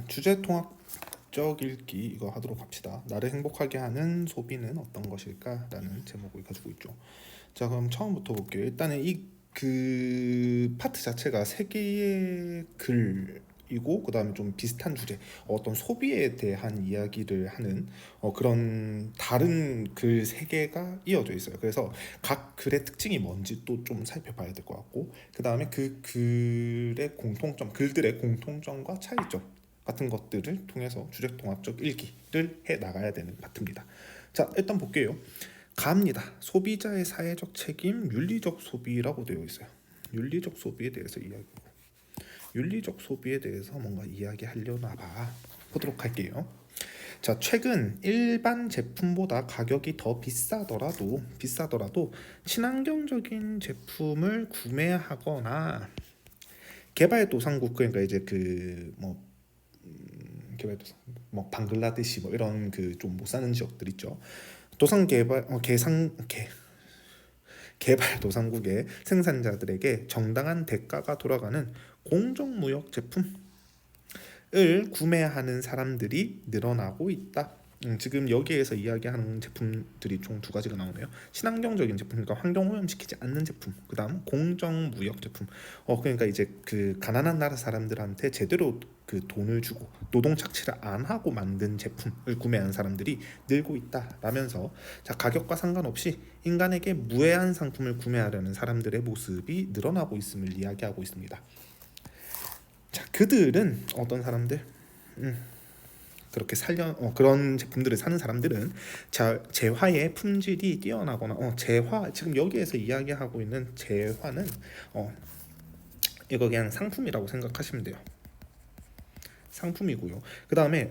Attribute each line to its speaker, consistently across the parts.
Speaker 1: 주제 통합적 읽기 이거 하도록 합시다. 나를 행복하게 하는 소비는 어떤 것일까라는 제목을 가지고 있죠. 자, 그럼 처음부터 볼게요. 일단은 이 그 파트 자체가 세 개의 글이고 그다음에 좀 비슷한 주제, 어떤 소비에 대한 이야기를 하는 그런 다른 글 세 개가 이어져 있어요. 그래서 각 글의 특징이 뭔지 또 좀 살펴봐야 될 것 같고, 그다음에 그 글의 공통점, 글들의 공통점과 차이점 같은 것들을 통해서 주제 통합적 일기를 해 나가야 되는 파트입니다. 자, 일단 볼게요. 가입니다. 소비자의 사회적 책임, 윤리적 소비라고 되어 있어요. 윤리적 소비에 대해서 이야기하고, 윤리적 소비에 대해서 뭔가 이야기하려나 봐. 보도록 할게요. 자, 최근 일반 제품보다 가격이 더 비싸더라도 친환경적인 제품을 구매하거나 개발도상국, 그러니까 이제 개발도상 뭐 방글라데시 뭐 이런 그 좀 못 사는 지역들 있죠. 도상 개발 개발도상국의 생산자들에게 정당한 대가가 돌아가는 공정무역 제품을 구매하는 사람들이 늘어나고 있다. 지금 여기에서 이야기하는 제품들이 총 두 가지가 나오네요. 친환경적인 제품, 그러니까 환경오염시키지 않는 제품, 그다음 공정무역 제품. 그러니까 이제 그 가난한 나라 사람들한테 제대로 그 돈을 주고 노동 착취를 안 하고 만든 제품을 구매하는 사람들이 늘고 있다라면서, 자, 가격과 상관없이 인간에게 무해한 상품을 구매하려는 사람들의 모습이 늘어나고 있음을 이야기하고 있습니다. 자, 그들은 어떤 사람들? 그렇게 그런 제품들을 사는 사람들은 재화의 품질이 뛰어나거나 재화, 지금 여기에서 이야기하고 있는 재화는 이거 그냥 상품이라고 생각하시면 돼요. 상품이고요. 그 다음에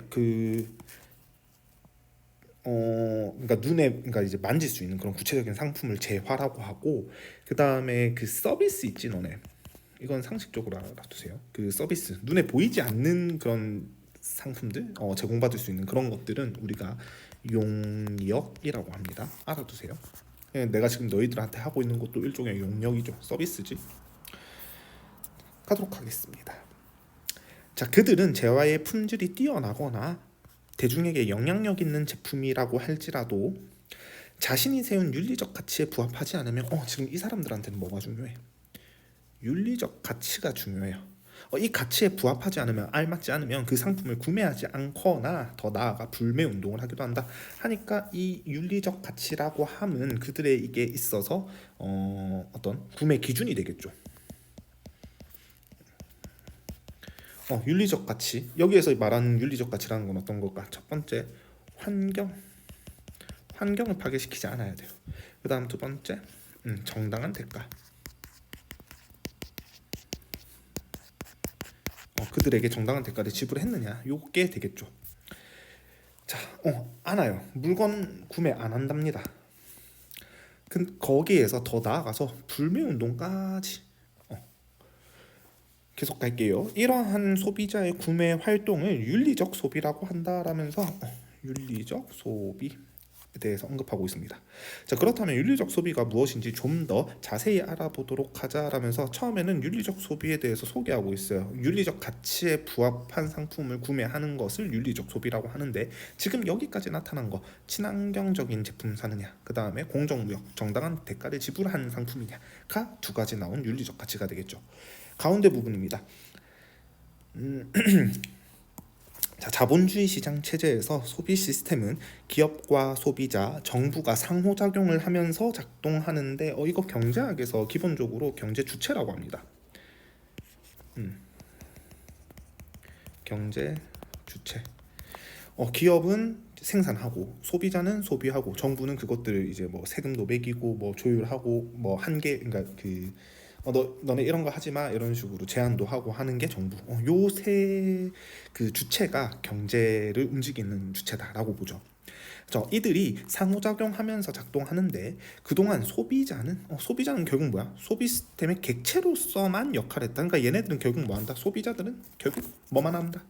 Speaker 1: 그러니까 그러니까 이제 만질 수 있는 그런 구체적인 상품을 재화라고 하고, 그 다음에 그 서비스 있지 너네. 이건 상식적으로 알아두세요. 그 서비스, 눈에 보이지 않는 그런 상품들, 제공받을 수 있는 그런 것들은 우리가 용역이라고 합니다. 알아두세요. 내가 지금 너희들한테 하고 있는 것도 일종의 용역이죠. 서비스지. 가도록 하겠습니다. 자, 그들은 재화의 품질이 뛰어나거나 대중에게 영향력 있는 제품이라고 할지라도 자신이 세운 윤리적 가치에 부합하지 않으면 지금 이 사람들한테는 뭐가 중요해? 윤리적 가치가 중요해요. 이 가치에 부합하지 않으면, 알맞지 않으면 그 상품을 구매하지 않거나 더 나아가 불매 운동을 하기도 한다 하니까, 이 윤리적 가치라고 함은 그들에게 있어서 어떤 구매 기준이 되겠죠. 윤리적 가치, 여기에서 말하는 윤리적 가치라는 건 어떤 걸까? 첫 번째, 환경을 파괴시키지 않아야 돼요. 그 다음 두 번째, 정당한 대가. 그들에게 정당한 대가를 지불했느냐, 요게 되겠죠. 자, 안 와요. 물건 구매 안 한답니다. 거기에서 더 나아가서 불매 운동까지. 계속 갈게요. 이러한 소비자의 구매 활동을 윤리적 소비라고 한다라면서 윤리적 소비에 대해서 언급하고 있습니다. 자, 그렇다면 윤리적 소비가 무엇인지 좀 더 자세히 알아보도록 하자라면서 처음에는 윤리적 소비에 대해서 소개하고 있어요. 윤리적 가치에 부합한 상품을 구매하는 것을 윤리적 소비라고 하는데, 지금 여기까지 나타난 거, 친환경적인 제품 사느냐, 그 다음에 공정무역, 정당한 대가를 지불한 상품이냐가 두 가지 나온 윤리적 가치가 되겠죠. 가운데 부분입니다. 자, 자본주의 시장 체제에서 소비 시스템은 기업과 소비자, 정부가 상호작용을 하면서 작동하는데, 이거 경제학에서 기본적으로 경제 주체라고 합니다. 경제 주체. 기업은 생산하고, 소비자는 소비하고, 정부는 그것들을 이제 뭐 세금도 매기고 뭐 조율하고 뭐 한계, 그러니까 너네 이런 거 하지 마, 이런 식으로 제한도 하고 하는 게 정부. 요 세 그 주체가 경제를 움직이는 주체다라고 보죠. 이들이 상호작용하면서 작동하는데, 그동안 소비자는 결국 뭐야? 소비 시스템의 객체로서만 역할했다. 그러니까 얘네들은 결국 뭐한다? 소비자들은 결국 뭐만 합니다.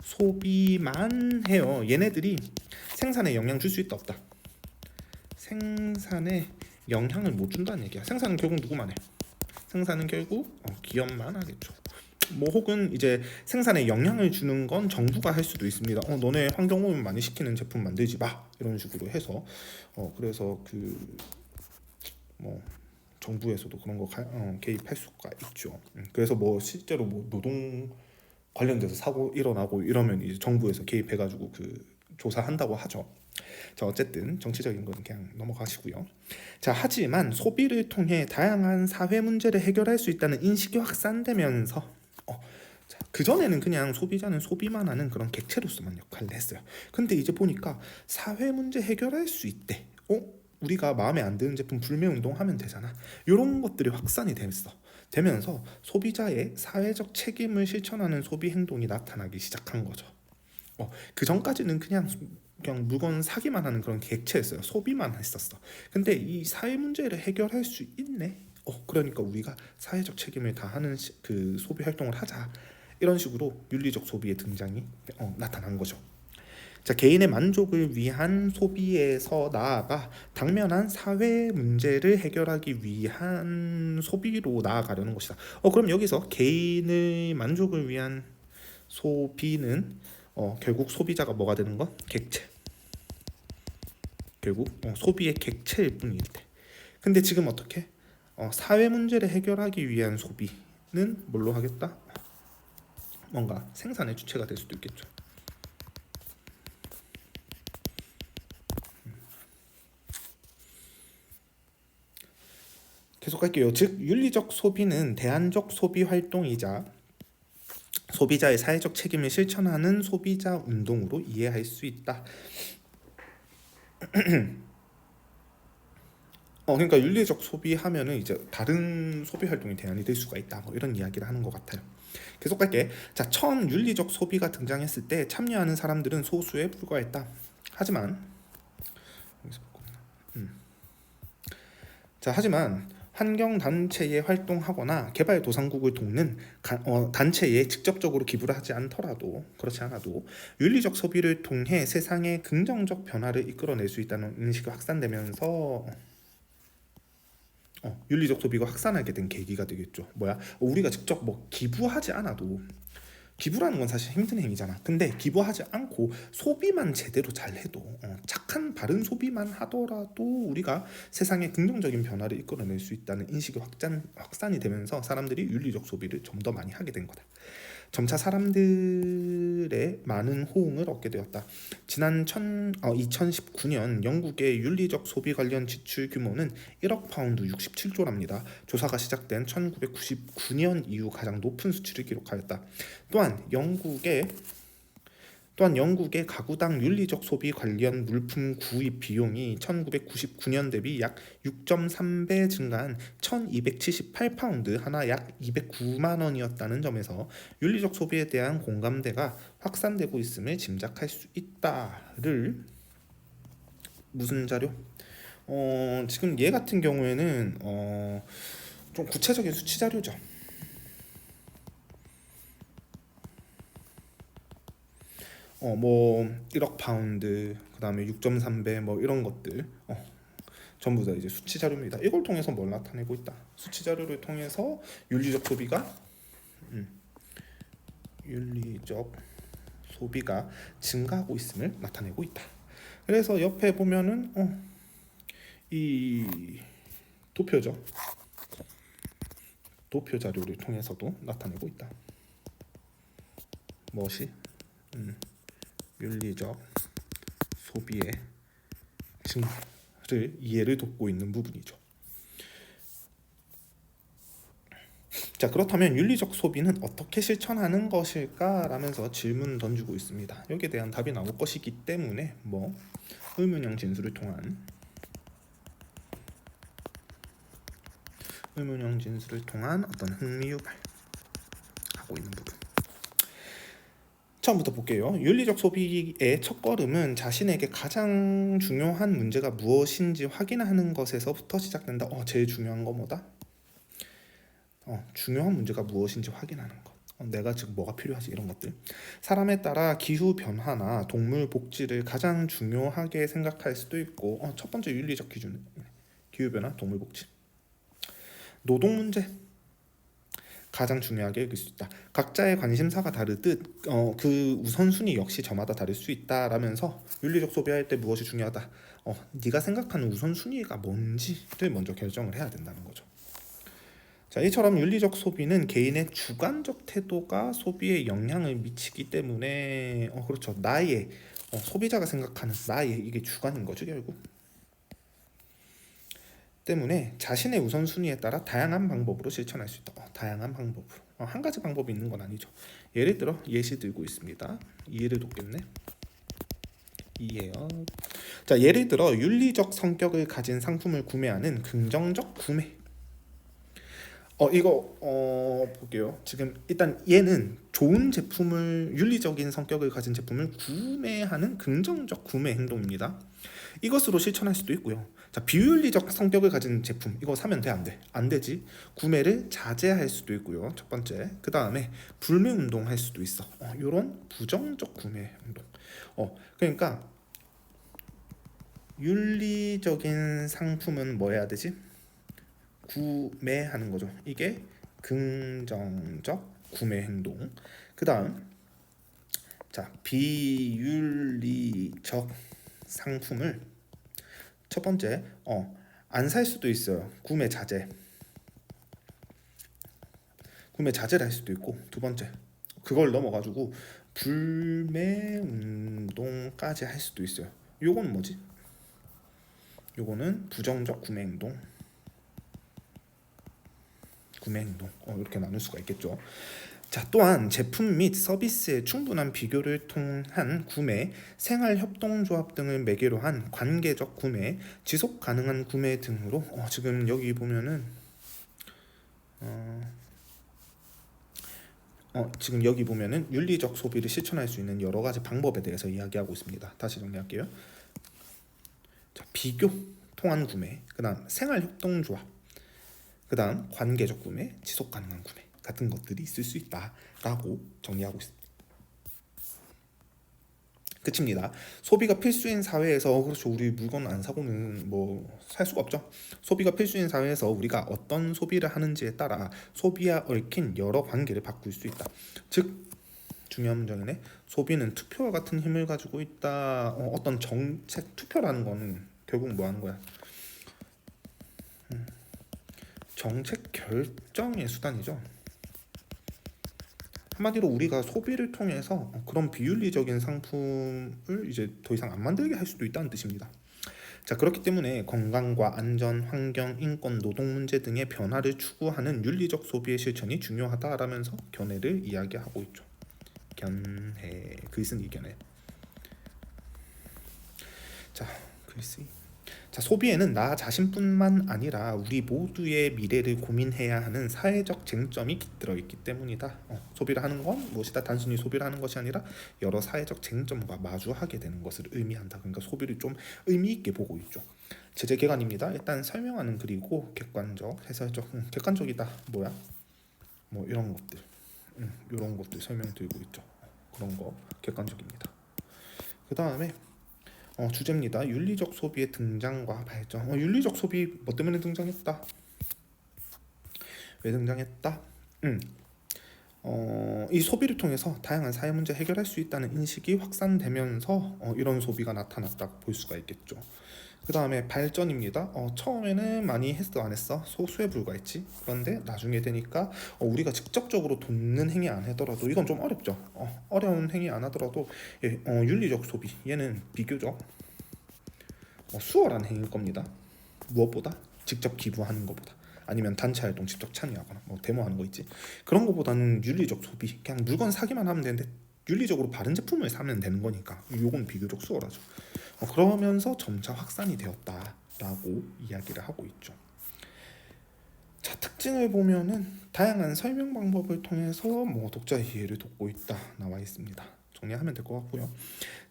Speaker 1: 소비만 해요. 얘네들이 생산에 영향 줄 수 있다 없다? 생산에 영향을 못 준다는 얘기야. 생산은 결국 누구만 해? 생산은 결국 기업만 하겠죠. 뭐 혹은 이제 생산에 영향을 주는 건 정부가 할 수도 있습니다. 너네 환경오염 많이 시키는 제품 만들지 마 이런 식으로 해서 그래서 그 뭐 정부에서도 그런 거 개입할 수가 있죠. 그래서 뭐 실제로 뭐 노동 관련돼서 사고 일어나고 이러면 이제 정부에서 개입해가지고 그 조사한다고 하죠. 자, 어쨌든 정치적인 건 그냥 넘어가시고요. 자, 하지만 소비를 통해 다양한 사회 문제를 해결할 수 있다는 인식이 확산되면서 그전에는 그냥 소비자는 소비만 하는 그런 객체로서만 역할을 했어요. 근데 이제 보니까 사회 문제 해결할 수 있대. 우리가 마음에 안 드는 제품 불매 운동하면 되잖아. 이런 것들이 확산이 되면서 소비자의 사회적 책임을 실천하는 소비 행동이 나타나기 시작한 거죠. 그 전까지는 그냥 물건 사기만 하는 그런 객체였어요. 소비만 했었어. 근데 이 사회 문제를 해결할 수 있네. 그러니까 우리가 사회적 책임을 다하는 그 소비 활동을 하자. 이런 식으로 윤리적 소비의 등장이 나타난 거죠. 자, 개인의 만족을 위한 소비에서 나아가 당면한 사회 문제를 해결하기 위한 소비로 나아가려는 것이다. 그럼 여기서 개인의 만족을 위한 소비는 결국 소비자가 뭐가 되는 거? 객체. 결국 소비의 객체일 뿐일 때. 근데 지금 어떻게? 사회 문제를 해결하기 위한 소비는 뭘로 하겠다? 뭔가 생산의 주체가 될 수도 있겠죠. 계속 할게요. 즉 윤리적 소비는 대안적 소비 활동이자 소비자의 사회적 책임을 실천하는 소비자 운동으로 이해할 수 있다. 그러니까 윤리적 소비하면은 이제 다른 소비 활동이 대안이 될 수가 있다. 뭐 이런 이야기를 하는 것 같아요. 계속 갈게. 자, 처음 윤리적 소비가 등장했을 때 참여하는 사람들은 소수에 불과했다. 하지만 하지만 환경 단체에 활동하거나 개발도상국을 돕는 단체에 직접적으로 기부를 하지 않더라도 그렇지 않아도 윤리적 소비를 통해 세상에 긍정적 변화를 이끌어낼 수 있다는 인식이 확산되면서 윤리적 소비가 확산하게 된 계기가 되겠죠. 뭐야? 우리가 직접 뭐 기부하지 않아도 기부라는 건 사실 힘든 행위잖아. 근데 기부하지 않고 소비만 제대로 잘 해도 착한 바른 소비만 하더라도 우리가 세상에 긍정적인 변화를 이끌어낼 수 있다는 인식이 확산이 되면서 사람들이 윤리적 소비를 좀 더 많이 하게 된 거다. 점차 사람들의 많은 호응을 얻게 되었다. 지난 2019년 영국의 윤리적 소비 관련 지출 규모는 1억 파운드 67조랍니다. 조사가 시작된 1999년 이후 가장 높은 수치를 기록하였다. 또한 영국의 가구당 윤리적 소비 관련 물품 구입 비용이 1999년 대비 약 6.3배 증가한 1278파운드 하나 약 209만 원이었다는 점에서 윤리적 소비에 대한 공감대가 확산되고 있음을 짐작할 수 있다를 무슨 자료? 지금 얘 같은 경우에는 좀 구체적인 수치 자료죠. 뭐 1억 파운드, 그다음에 6.3배 뭐 이런 것들 전부 다 이제 수치 자료입니다. 이걸 통해서 뭘 나타내고 있다. 수치 자료를 통해서 윤리적 소비가 윤리적 소비가 증가하고 있음을 나타내고 있다. 그래서 옆에 보면은 이 도표죠. 도표 자료를 통해서도 나타내고 있다. 무엇이? 윤리적 소비의 증가를 이해를 돕고 있는 부분이죠. 자, 그렇다면 윤리적 소비는 어떻게 실천하는 것일까? 라면서 질문 던지고 있습니다. 여기에 대한 답이 나올 것이기 때문에 의문형 진술을 통한 어떤 흥미유발하고 있는 부분. 처음부터 볼게요. 윤리적 소비의 첫걸음은 자신에게 가장 중요한 문제가 무엇인지 확인하는 것에서부터 시작된다. 제일 중요한 거 뭐다? 중요한 문제가 무엇인지 확인하는 것. 내가 지금 뭐가 필요하지 이런 것들. 사람에 따라 기후 변화나 동물 복지를 가장 중요하게 생각할 수도 있고 첫 번째 윤리적 기준은 기후 변화, 동물 복지. 노동 문제. 가장 중요하게 여길 수 있다. 각자의 관심사가 다르듯 그 우선순위 역시 저마다 다를 수 있다라면서 윤리적 소비할 때 무엇이 중요하다. 네가 생각하는 우선순위가 뭔지를 먼저 결정을 해야 된다는 거죠. 자, 이처럼 윤리적 소비는 개인의 주관적 태도가 소비에 영향을 미치기 때문에 그렇죠. 나의 소비자가 생각하는 나의 이게 주관인 거죠, 결국. 때문에 자신의 우선순위에 따라 다양한 방법으로 실천할 수 있다. 다양한 방법으로. 한 가지 방법이 있는 건 아니죠. 예를 들어 예시 들고 있습니다. 이해를 돕겠네. 이해요. 자, 예를 들어 윤리적 성격을 가진 상품을 구매하는 긍정적 구매. 이거 볼게요. 지금 일단 얘는 좋은 제품을 윤리적인 성격을 가진 제품을 구매하는 긍정적 구매 행동입니다. 이것으로 실천할 수도 있고요. 자, 비윤리적 성격을 가진 제품 이거 사면 돼, 안 돼? 안 되지. 구매를 자제할 수도 있고요. 첫 번째. 그 다음에 불매 운동할 수도 있어. 이런 부정적 구매 행동. 그러니까 윤리적인 상품은 뭐 해야 되지? 구매하는 거죠. 이게 긍정적 구매 행동. 그 다음 자, 비윤리적 상품을 첫 번째 안 살 수도 있어요. 구매 자제. 구매 자제를 할 수도 있고, 두 번째 그걸 넘어가지고 불매 운동까지 할 수도 있어요. 요건 뭐지? 요거는 부정적 구매 행동. 이렇게 나눌 수가 있겠죠. 자, 또한 제품 및 서비스의 충분한 비교를 통한 구매, 생활협동조합 등을 매개로 한 관계적 구매, 지속 가능한 구매 등으로 지금 여기 보면은 지금 여기 보면은 윤리적 소비를 실천할 수 있는 여러 가지 방법에 대해서 이야기하고 있습니다. 다시 정리할게요. 자, 비교, 통한 구매, 그다음 생활협동조합, 그다음 관계적 구매, 지속 가능한 구매 같은 것들이 있을 수 있다라고 정리하고 있습니다. 끝입니다. 소비가 필수인 사회에서 그렇죠. 우리 물건 안 사고는 뭐 살 수가 없죠. 소비가 필수인 사회에서 우리가 어떤 소비를 하는지에 따라 소비와 얽힌 여러 관계를 바꿀 수 있다. 즉 중요한 문장이네. 소비는 투표와 같은 힘을 가지고 있다. 어떤 정책 투표라는 거는 결국 뭐 하는 거야? 정책 결정의 수단이죠. 한마디로 우리가 소비를 통해서 그런 비윤리적인 상품을 이제 더 이상 안 만들게 할 수도 있다는 뜻입니다. 자, 그렇기 때문에 건강과 안전, 환경, 인권, 노동 문제 등의 변화를 추구하는 윤리적 소비의 실천이 중요하다라면서 견해를 이야기하고 있죠. 견해, 글쓴이 견해. 자, 글쓰기. 자, 소비에는 나 자신뿐만 아니라 우리 모두의 미래를 고민해야 하는 사회적 쟁점이 깃들어 있기 때문이다. 소비를 하는 건 무엇이다? 단순히 소비를 하는 것이 아니라 여러 사회적 쟁점과 마주하게 되는 것을 의미한다. 그러니까 소비를 좀 의미 있게 보고 있죠. 제재 개관입니다. 일단 설명하는 글이고 객관적, 해설적, 객관적이다. 뭐야? 뭐 이런 것들, 이런 것들 설명드리고 있죠. 그런 거 객관적입니다. 그 다음에 주제입니다. 윤리적 소비의 등장과 발전. 윤리적 소비 뭐 때문에 등장했다? 왜 등장했다? 이 소비를 통해서 다양한 사회 문제 해결할 수 있다는 인식이 확산되면서 이런 소비가 나타났다고 볼 수가 있겠죠. 그 다음에 발전입니다. 처음에는 많이 했어 안 했어? 소수에 불과했지. 그런데 나중에 되니까 우리가 직접적으로 돕는 행위 안 하더라도 이건 좀 어렵죠. 어려운 행위 안 하더라도 윤리적 소비 얘는 비교적 수월한 행위일 겁니다. 무엇보다 직접 기부하는 것보다 아니면 단체 활동 직접 참여하거나 뭐 데모하는 거 있지. 그런 것보다는 윤리적 소비 그냥 물건 사기만 하면 되는데 윤리적으로 바른 제품을 사면 되는 거니까 요건 비교적 수월하죠. 그러면서 점차 확산이 되었다라고 이야기를 하고 있죠. 자, 특징을 보면은 다양한 설명 방법을 통해서 뭐 독자 이해를 돕고 있다 나와 있습니다. 정리하면 될 것 같고요.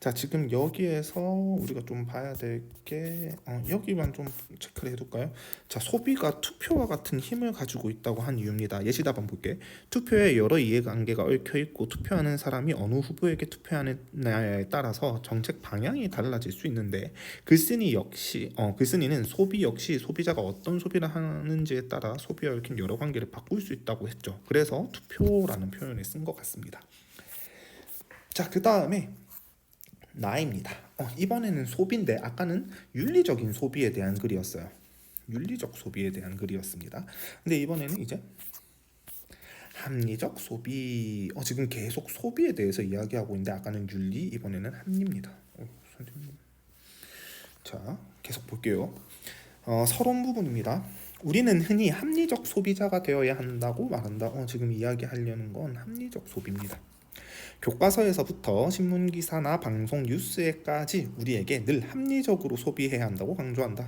Speaker 1: 자, 지금 여기에서 우리가 좀 봐야 될 게 여기만 좀 체크를 해둘까요? 자, 소비가 투표와 같은 힘을 가지고 있다고 한 이유입니다. 예시답 한번 볼게. 투표에 여러 이해관계가 얽혀 있고 투표하는 사람이 어느 후보에게 투표하느냐에 따라서 정책 방향이 달라질 수 있는데 글쓴이는 소비 역시 소비자가 어떤 소비를 하는지에 따라 소비와 얽힌 여러 관계를 바꿀 수 있다고 했죠. 그래서 투표라는 표현을 쓴 것 같습니다. 자, 그 다음에 나입니다. 이번에는 소비인데 아까는 윤리적인 소비에 대한 글이었어요. 윤리적 소비에 대한 글이었습니다. 근데 이번에는 이제 합리적 소비. 지금 계속 소비에 대해서 이야기하고 있는데 아까는 윤리, 이번에는 합리입니다. 선생님. 자, 계속 볼게요. 서론 부분입니다. 우리는 흔히 합리적 소비자가 되어야 한다고 말한다. 지금 이야기하려는 건 합리적 소비입니다. 교과서에서부터 신문기사나 방송 뉴스에까지 우리에게 늘 합리적으로 소비해야 한다고 강조한다.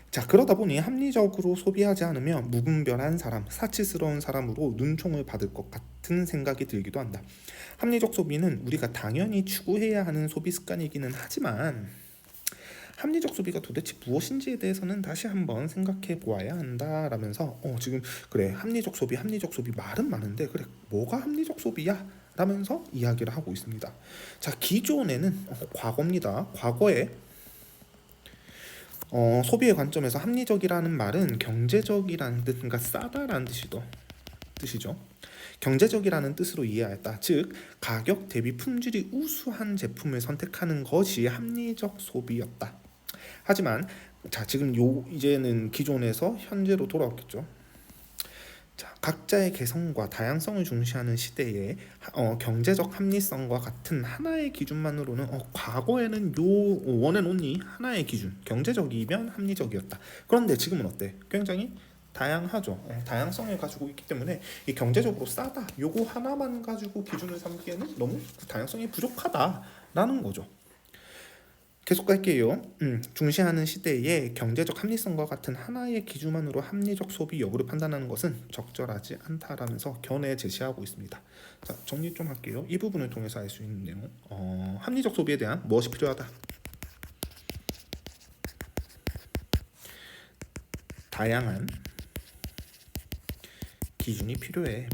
Speaker 1: 자, 그러다 보니 합리적으로 소비하지 않으면 무분별한 사람, 사치스러운 사람으로 눈총을 받을 것 같은 생각이 들기도 한다. 합리적 소비는 우리가 당연히 추구해야 하는 소비 습관이기는 하지만 합리적 소비가 도대체 무엇인지에 대해서는 다시 한번 생각해 보아야 한다라면서 지금 그래 합리적 소비 말은 많은데 그래 뭐가 합리적 소비야? 라면서 이야기를 하고 있습니다. 자, 기존에는 과거입니다. 과거에 소비의 관점에서 합리적이라는 말은 경제적이라는 뜻, 그러니까 싸다라는 뜻이죠. 경제적이라는 뜻으로 이해하였다. 즉 가격 대비 품질이 우수한 제품을 선택하는 것이 합리적 소비였다. 하지만 자, 지금 이제는 기존에서 현재로 돌아왔겠죠. 자, 각자의 개성과 다양성을 중시하는 시대에 경제적 합리성과 같은 하나의 기준만으로는 과거에는 요 원앤온리 하나의 기준, 경제적이면 합리적이었다. 그런데 지금은 어때? 굉장히 다양하죠. 다양성을 가지고 있기 때문에 이 경제적으로 싸다 요거 하나만 가지고 기준을 삼기에는 너무 다양성이 부족하다라는 거죠. 계속 갈게요. 중시하는 시대에 경제적 합리성과 같은 하나의 기준만으로 합리적 소비 여부를 판단하는 것은 적절하지 않다라면서 견해 제시하고 있습니다. 자, 정리 좀 할게요. 이 부분을 통해서 알 수 있는 내용. 합리적 소비에 대한 무엇이 필요하다? 다양한 기준이 필요해.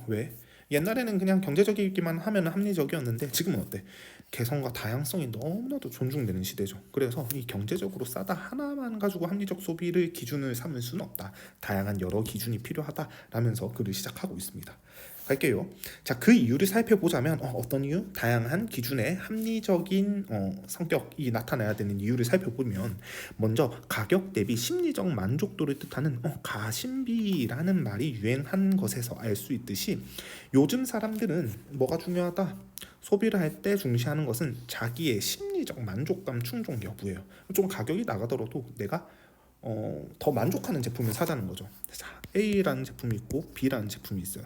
Speaker 1: 왜? 옛날에는 그냥 경제적이기만 하면 합리적이었는데 지금은 어때? 개성과 다양성이 너무나도 존중되는 시대죠. 그래서 이 경제적으로 싸다 하나만 가지고 합리적 소비를 기준을 삼을 수는 없다. 다양한 여러 기준이 필요하다라면서 글을 시작하고 있습니다. 갈게요. 자, 그 이유를 살펴보자면 어떤 이유? 다양한 기준의 합리적인 성격이 나타나야 되는 이유를 살펴보면 먼저 가격 대비 심리적 만족도를 뜻하는 가심비라는 말이 유행한 것에서 알 수 있듯이 요즘 사람들은 뭐가 중요하다? 소비를 할 때 중시하는 것은 자기의 심리적 만족감 충족 여부예요. 좀 가격이 나가더라도 내가 더 만족하는 제품을 사자는 거죠. 자, A라는 제품이 있고 B라는 제품이 있어요.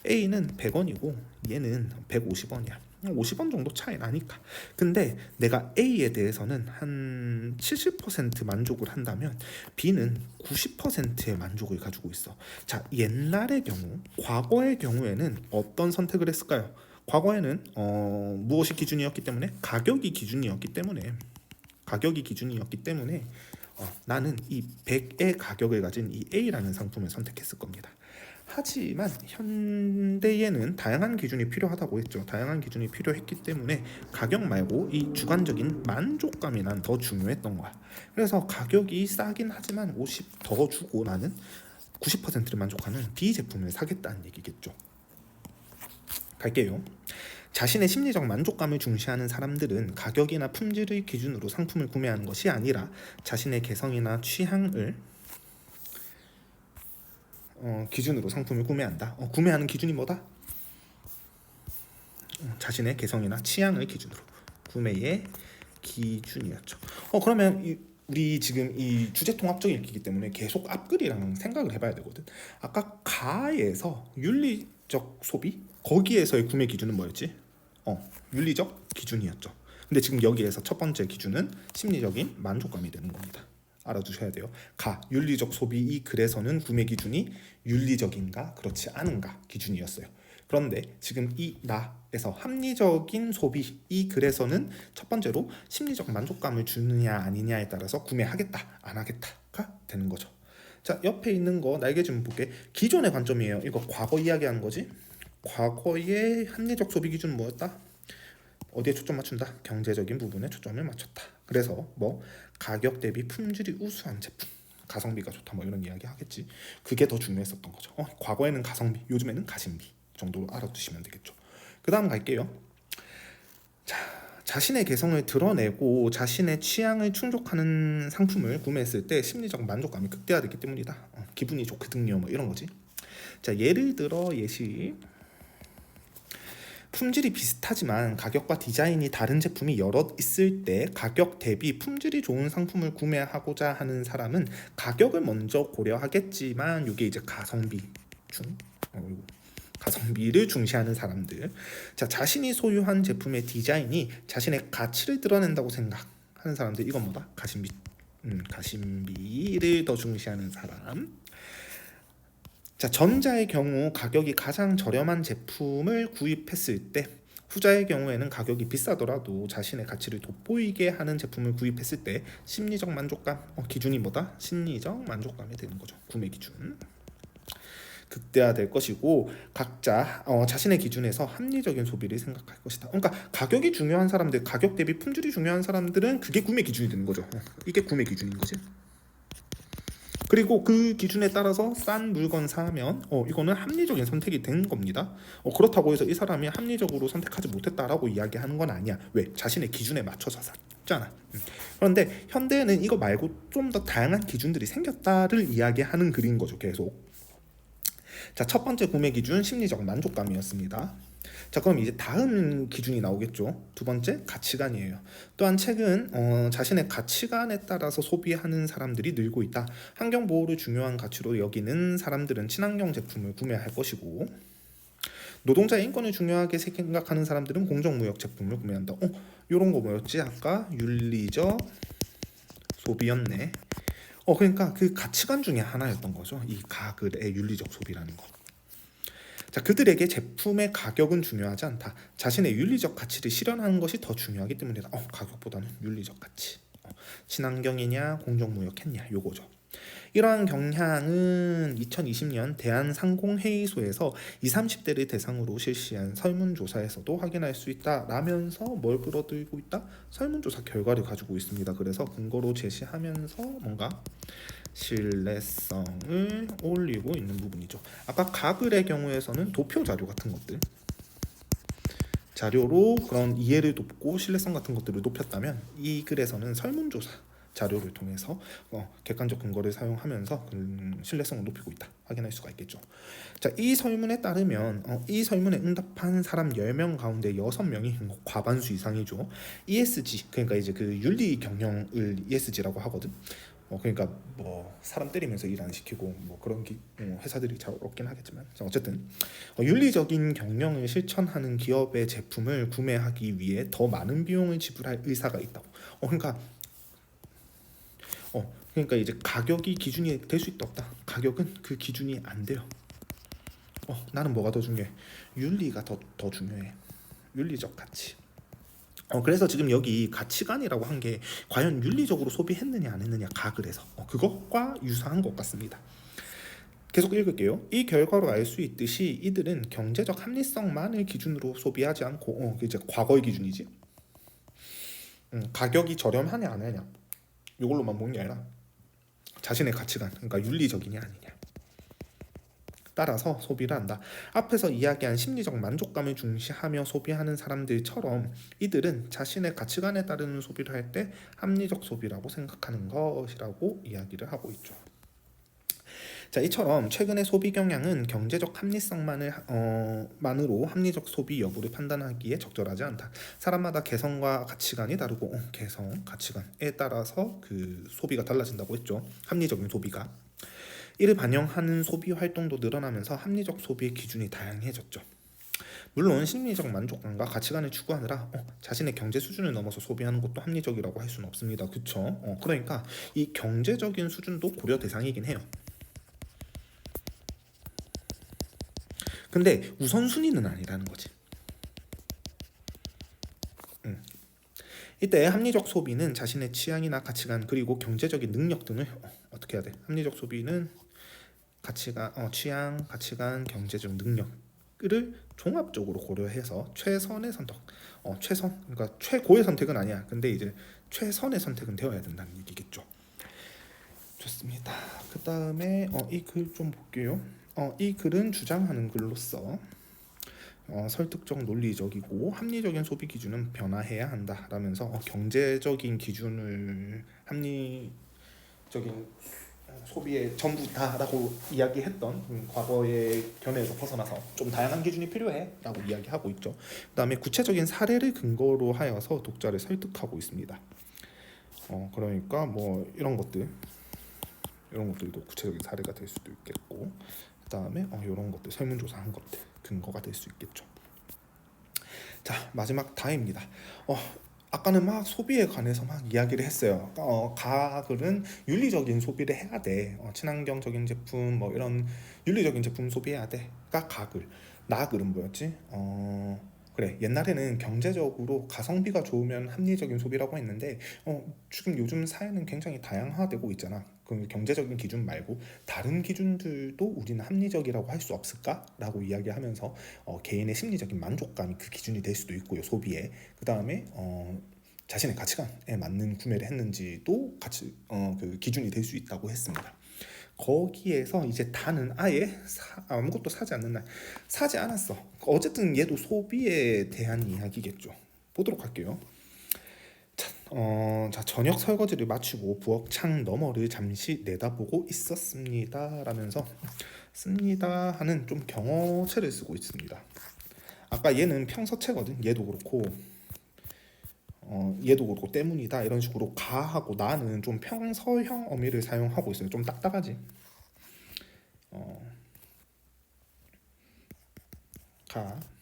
Speaker 1: A는 100원이고 얘는 150원이야. 50원 정도 차이 나니까. 근데 내가 A에 대해서는 한 70% 만족을 한다면 B는 90%의 만족을 가지고 있어. 자, 옛날의 경우, 과거의 경우에는 어떤 선택을 했을까요? 과거에는 무엇이 기준이었기 때문에 가격이 기준이었기 때문에 나는 이 100의 가격을 가진 이 A라는 상품을 선택했을 겁니다. 하지만 현대에는 다양한 기준이 필요하다고 했죠. 다양한 기준이 필요했기 때문에 가격 말고 이 주관적인 만족감이 난 더 중요했던 거야. 그래서 가격이 싸긴 하지만 50 더 주고 나는 90%를 만족하는 B 제품을 사겠다는 얘기겠죠. 갈게요. 자신의 심리적 만족감을 중시하는 사람들은 가격이나 품질의 기준으로 상품을 구매하는 것이 아니라 자신의 개성이나 취향을 기준으로 상품을 구매한다. 구매하는 기준이 뭐다? 자신의 개성이나 취향을 기준으로. 구매의 기준이었죠. 그러면 우리 지금 이 주제 통합적 읽기이기 때문에 계속 앞글이랑 생각을 해봐야 되거든. 아까 가에서 윤리적 소비? 거기에서의 구매 기준은 뭐였지? 윤리적 기준이었죠. 근데 지금 여기에서 첫 번째 기준은 심리적인 만족감이 되는 겁니다. 알아두셔야 돼요. 윤리적 소비 이 글에서는 구매 기준이 윤리적인가 그렇지 않은가 기준이었어요. 그런데 지금 이 나에서 합리적인 소비 이 글에서는 첫 번째로 심리적 만족감을 주느냐 아니냐에 따라서 구매하겠다 안 하겠다가 되는 거죠. 자, 옆에 있는 거 날개 좀 볼게. 기존의 관점이에요. 이거 과거 이야기하는 거지. 과거의 합리적 소비 기준 뭐였다? 어디에 초점 맞춘다? 경제적인 부분에 초점을 맞췄다. 그래서 뭐 가격 대비 품질이 우수한 제품, 가성비가 좋다 뭐 이런 이야기 하겠지. 그게 더 중요했었던 거죠. 과거에는 가성비, 요즘에는 가심비 정도로 알아두시면 되겠죠. 그 다음 갈게요. 자, 자신의 개성을 드러내고 자신의 취향을 충족하는 상품을 구매했을 때 심리적 만족감이 극대화되기 때문이다. 기분이 좋거든요 뭐 이런 거지. 자, 예를 들어 예시, 품질이 비슷하지만 가격과 디자인이 다른 제품이 여러 있을 때 가격 대비 품질이 좋은 상품을 구매하고자 하는 사람은 가격을 먼저 고려하겠지만 이게 이제 가성비 중 가성비를 중시하는 사람들. 자, 자신이 소유한 제품의 디자인이 자신의 가치를 드러낸다고 생각하는 사람들. 이건 뭐다? 가심비. 가심비를 더 중시하는 사람. 자, 전자의 경우 가격이 가장 저렴한 제품을 구입했을 때, 후자의 경우에는 가격이 비싸더라도 자신의 가치를 돋보이게 하는 제품을 구입했을 때 심리적 만족감, 기준이 뭐다? 심리적 만족감이 되는 거죠. 구매 기준 극대화될 것이고, 각자 자신의 기준에서 합리적인 소비를 생각할 것이다. 그러니까 가격이 중요한 사람들, 가격 대비 품질이 중요한 사람들은 그게 구매 기준이 되는 거죠. 이게 구매 기준인 거지. 그리고 그 기준에 따라서 싼 물건 사면 이거는 합리적인 선택이 된 겁니다. 그렇다고 해서 이 사람이 합리적으로 선택하지 못했다라고 이야기하는 건 아니야. 왜? 자신의 기준에 맞춰서 샀잖아. 그런데 현대에는 이거 말고 좀 더 다양한 기준들이 생겼다를 이야기하는 글인 거죠. 계속. 자, 첫 번째 구매 기준 심리적 만족감이었습니다. 자, 그럼 이제 다음 기준이 나오겠죠. 두 번째 가치관이에요. 또한 최근 자신의 가치관에 따라서 소비하는 사람들이 늘고 있다. 환경 보호를 중요한 가치로 여기는 사람들은 친환경 제품을 구매할 것이고, 노동자의 인권을 중요하게 생각하는 사람들은 공정무역 제품을 구매한다. 이런 거 뭐였지? 아까 윤리적 소비였네. 그러니까 그 가치관 중에 하나였던 거죠. 이 가글의 윤리적 소비라는 거. 자, 그들에게 제품의 가격은 중요하지 않다. 자신의 윤리적 가치를 실현하는 것이 더 중요하기 때문이다. 가격보다는 윤리적 가치. 친환경이냐 공정무역했냐 요거죠. 이러한 경향은 2020년 대한상공회의소에서 20, 30대를 대상으로 실시한 설문조사에서도 확인할 수 있다라면서 뭘 끌어들이고 있다? 설문조사 결과를 가지고 있습니다. 그래서 근거로 제시하면서 뭔가 신뢰성을 올리고 있는 부분이죠. 아까 가글의 경우에서는 도표 자료 같은 것들 자료로 그런 이해를 돕고 신뢰성 같은 것들을 높였다면, 이 글에서는 설문조사 자료를 통해서 객관적 근거를 사용하면서 신뢰성을 높이고 있다 확인할 수가 있겠죠. 자, 이 설문에 따르면 이 설문에 응답한 사람 10명 가운데 6명이 과반수 이상이죠. ESG, 그러니까 이제 그 윤리 경영을 ESG라고 하거든. 그러니까 뭐 사람 때리면서 일 안 시키고 뭐 그런 회사들이 잘 없긴 하겠지만, 어쨌든 윤리적인 경영을 실천하는 기업의 제품을 구매하기 위해 더 많은 비용을 지불할 의사가 있다고. 그러니까 이제 가격이 기준이 될 수 있다 없다. 가격은 그 기준이 안 돼요. 나는 뭐가 더 중요해? 윤리가 더 중요해. 윤리적 가치. 그래서 지금 여기 가치관이라고 한 게 과연 윤리적으로 소비했느냐 안 했느냐 가글에서 그것과 유사한 것 같습니다. 계속 읽을게요. 이 결과로 알 수 있듯이 이들은 경제적 합리성만을 기준으로 소비하지 않고 이제 과거의 기준이지. 가격이 저렴하냐 안 하냐 이걸로만 보는 게 아니라 자신의 가치관, 그러니까 윤리적이냐 아니냐 따라서 소비를 한다. 앞에서 이야기한 심리적 만족감을 중시하며 소비하는 사람들처럼 이들은 자신의 가치관에 따르는 소비를 할 때 합리적 소비라고 생각하는 것이라고 이야기를 하고 있죠. 자, 이처럼 최근의 소비 경향은 경제적 합리성만으로 합리적 소비 여부를 판단하기에 적절하지 않다. 사람마다 개성과 가치관이 다르고 개성, 가치관에 따라서 그 소비가 달라진다고 했죠. 합리적인 소비가. 이를 반영하는 소비 활동도 늘어나면서 합리적 소비의 기준이 다양해졌죠. 물론 심리적 만족감과 가치관을 추구하느라 자신의 경제 수준을 넘어서 소비하는 것도 합리적이라고 할 수는 없습니다. 그렇죠? 그러니까 이 경제적인 수준도 고려 대상이긴 해요. 근데 우선순위는 아니라는 거지. 이때 합리적 소비는 자신의 취향이나 가치관 그리고 경제적인 능력 등을 어떻게 해야 돼? 합리적 소비는 가치관, 취향, 가치관, 경제적 능력을 종합적으로 고려해서 최선의 선택, 최선, 그러니까 최고의 선택은 아니야. 근데 이제 최선의 선택은 되어야 된다는 얘기겠죠. 좋습니다. 그 다음에 이 글 좀 볼게요. 이 글은 주장하는 글로서 설득적, 논리적이고 합리적인 소비 기준은 변화해야 한다라면서 경제적인 기준을 합리적인 소비의 전부다라고 이야기했던 과거의 견해에서 벗어나서 좀 다양한 기준이 필요해라고 이야기하고 있죠. 그다음에 구체적인 사례를 근거로 하여서 독자를 설득하고 있습니다. 그러니까 뭐 이런 것들도 구체적인 사례가 될 수도 있겠고, 그다음에 이런 것들 설문조사한 것들 근거가 될 수 있겠죠. 자, 마지막 다입니다. 아까는 막 소비에 관해서 막 이야기를 했어요. 가글은 윤리적인 소비를 해야 돼. 친환경적인 제품 뭐 이런 윤리적인 제품 소비해야 돼.가 가글. 나글은 뭐였지? 그래, 옛날에는 경제적으로 가성비가 좋으면 합리적인 소비라고 했는데 지금 요즘 사회는 굉장히 다양화되고 있잖아. 그 경제적인 기준 말고 다른 기준들도 우리는 합리적이라고 할 수 없을까? 라고 이야기하면서 개인의 심리적인 만족감이 그 기준이 될 수도 있고요, 소비에. 그 다음에 자신의 가치관에 맞는 구매를 했는지도 그 기준이 될 수 있다고 했습니다. 거기에서 이제 다는 아예 아무것도 사지 않는 날, 사지 않았어. 어쨌든 얘도 소비에 대한 이야기겠죠. 보도록 할게요. 자, 저녁 설거지를 마치고 부엌 창 너머를 잠시 내다보고 있었습니다 라면서 씁니다 하는 좀 경어체를 쓰고 있습니다. 아까 얘는 평서체거든. 얘도 그렇고 때문이다 이런 식으로 가하고 나는 좀 평서형 어미를 사용하고 있어요. 좀 딱딱하지.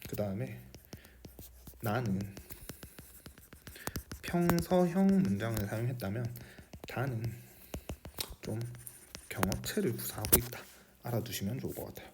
Speaker 1: 그 다음에 나는 평서형 문장을 사용했다면 다는 좀 경어체를 구사하고 있다. 알아두시면 좋을 것 같아요.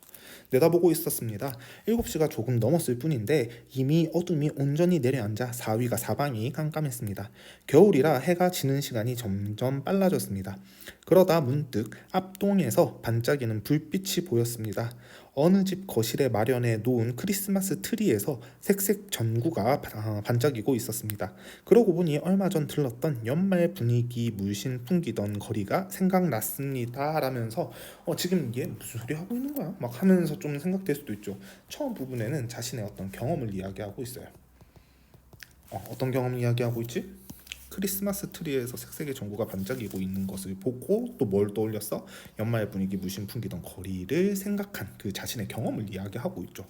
Speaker 1: 내다보고 있었습니다. 7시가 조금 넘었을 뿐인데 이미 어둠이 온전히 내려앉아 사위가 사방이 깜깜했습니다. 겨울이라 해가 지는 시간이 점점 빨라졌습니다. 그러다 문득 앞동에서 반짝이는 불빛이 보였습니다. 어느 집 거실에 마련해 놓은 크리스마스 트리에서 색색 전구가 반짝이고 있었습니다. 그러고 보니 얼마 전 들렀던 연말 분위기 물씬 풍기던 거리가 생각났습니다 라면서 지금 얘 무슨 소리 하고 있는 거야? 막 하면서 좀 생각될 수도 있죠. 처음 부분에는 자신의 어떤 경험을 이야기하고 있어요. 어떤 경험을 이야기하고 있지? 크리스마스 트리에서 색색의 전구가 반짝이고 있는 것을 보고 또 뭘 떠올렸어? 연말 분위기 물씬 풍기던 거리를 생각한 그 자신의 경험을 이야기하고 있죠.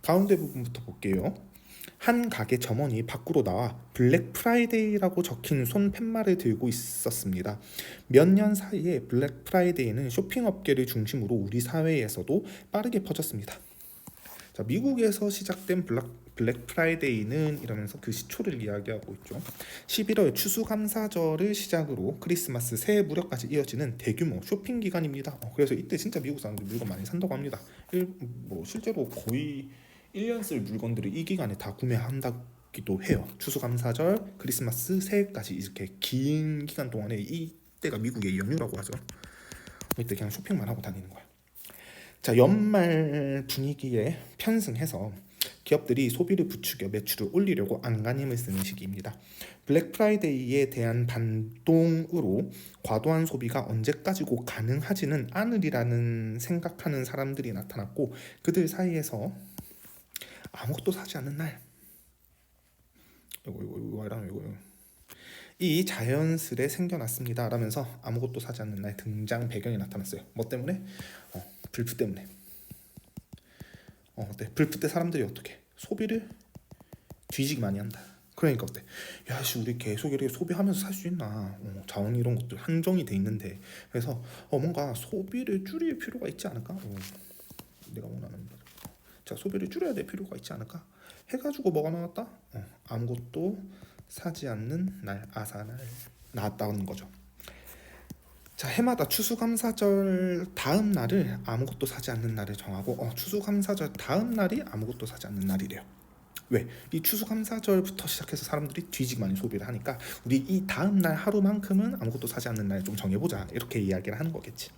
Speaker 1: 가운데 부분부터 볼게요. 한 가게 점원이 밖으로 나와 블랙 프라이데이라고 적힌 손 팻말을 들고 있었습니다. 몇 년 사이에 블랙 프라이데이는 쇼핑업계를 중심으로 우리 사회에서도 빠르게 퍼졌습니다. 자, 미국에서 시작된 블랙 프라이데이는 이러면서 그 시초를 이야기하고 있죠. 11월 추수감사절을 시작으로 크리스마스 새해 무렵까지 이어지는 대규모 쇼핑 기간입니다. 그래서 이때 진짜 미국 사람들 물건 많이 산다고 합니다. 실제로 거의 1년 쓸 물건들을 이 기간에 다 구매한다기도 해요. 추수감사절, 크리스마스, 새해까지 이렇게 긴 기간 동안에 이때가 미국의 연휴라고 하죠. 이때 그냥 쇼핑만 하고 다니는 거야. 자, 연말 분위기에 편승해서 기업들이 소비를 부추겨 매출을 올리려고 안간힘을 쓰는 시기입니다. 블랙 프라이데이에 대한 반동으로 과도한 소비가 언제까지고 가능하지는 않으리라는 생각하는 사람들이 나타났고 그들 사이에서 아무것도 사지 않는 날 이 자연스레 생겨났습니다 라면서 아무것도 사지 않는 날 등장 배경이 나타났어요. 뭐 때문에? 불프 때문에. 어때? 불프 때 사람들이 어떻게? 소비를 뒤지기 많이 한다. 그러니까 어때? 야씨 우리 계속 이렇게 소비하면서 살 수 있나? 자원 이런 것들 한정이 돼 있는데 그래서 뭔가 소비를 줄일 필요가 있지 않을까? 내가 원하는 자 소비를 줄여야 될 필요가 있지 않을까? 해가지고 뭐가 나왔다? 아무것도 사지 않는 날 아사날 나왔다는 거죠. 자, 해마다 추수감사절 다음 날을 아무것도 사지 않는 날을 정하고 추수감사절 다음 날이 아무것도 사지 않는 날이래요. 왜? 이 추수감사절부터 시작해서 사람들이 뒤지게 많이 소비를 하니까 우리 이 다음 날 하루만큼은 아무것도 사지 않는 날 좀 정해보자, 이렇게 이야기를 하는 거겠지.